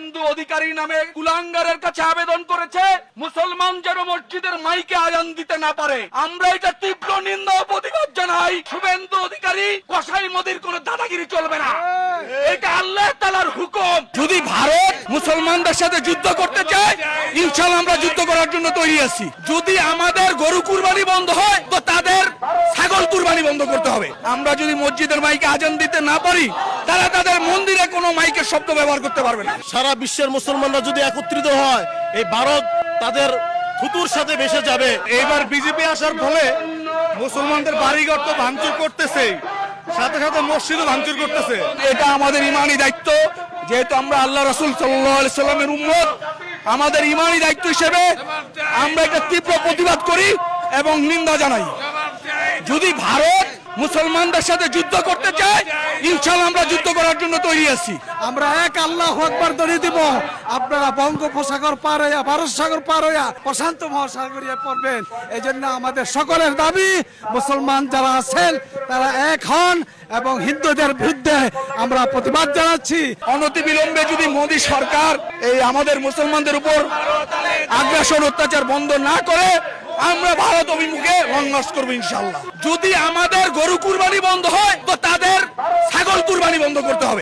শুভেন্দু অধিকারী নামে কুলাঙ্গারের কাছে আবেদন করেছে মুসলমান যেন মসজিদের মাইকে আজান দিতে না পারে। আমরা এটা তীব্র নিন্দা ও প্রতিবাদ জানাই। শুভেন্দু অধিকারী কসাই মোদির কোন দাদাগিরি চলবে না, এটা আল্লাহ তাআলার হুকুম। যদি ভারত মুসলমানদের সাথে যুদ্ধ করতে চায়, ইনশাআল্লাহ আমরা যুদ্ধ করার জন্য তৈরি আছি। যদি আমাদের গরু কুরবানি বন্ধ হয়, তো তাদের ছাগল কুরবানি বন্ধ করতে হবে। আমরা যদি মসজিদের মাইকে আজান দিতে না পারি, তারা তাদের মন্দিরে কোনো মাইকের শব্দ ব্যবহার করতে পারবে না। সারা বিশ্বের মুসলমানরা যদি একত্রিত হয়, এই ভারত তাদের থুতুর সাথে ভেসে যাবে। এইবার বিজেপি আসার ফলে মুসলমানদের বাড়িঘর তো ভাঙচুর করতেছে, সাথে সাথে মসজিদও ভাঙচুর করতেছে। এটা আমাদের ইমানি দায়িত্ব, যেহেতু আমরা আল্লাহ রাসূল সাল্লাল্লাহু আলাইহি সাল্লামের উম্মত। আমাদের ইমানি দায়িত্ব হিসেবে আমরা এটা তীব্র প্রতিবাদ করি এবং নিন্দা জানাই। যদি ভারত মুসলমানদের সাথে যুদ্ধ করতে চায়, ইনশাআল্লাহ আমরা যুদ্ধ করার জন্য তৈরি আছি। আমরা এক আল্লাহু আকবার ধ্বনি দিব। আপনারা বঙ্গোপসাগর পার হইয়া, ভারত সাগর পার হইয়া প্রশান্ত মহাসাগরে পড়বেন। এই জন্য আমাদের সকলের দাবি, মুসলমান যারা আছেন তারা এক হন এবং হিন্দুদের বিরুদ্ধে আমরা প্রতিবাদ জানাচ্ছি। অনতিবিলম্বে যদি মোদী সরকার এই আমাদের মুসলমানদের উপর আগ্রাসন অত্যাচার বন্ধ না করে, আমরা ভারত অভিমুখে লং মার্চ করবো ইনশাআল্লাহ। যদি আমাদের গরু কুরবানি বন্ধ হয়, তো তাদের ছাগল কুরবানি বন্ধ করতে হবে।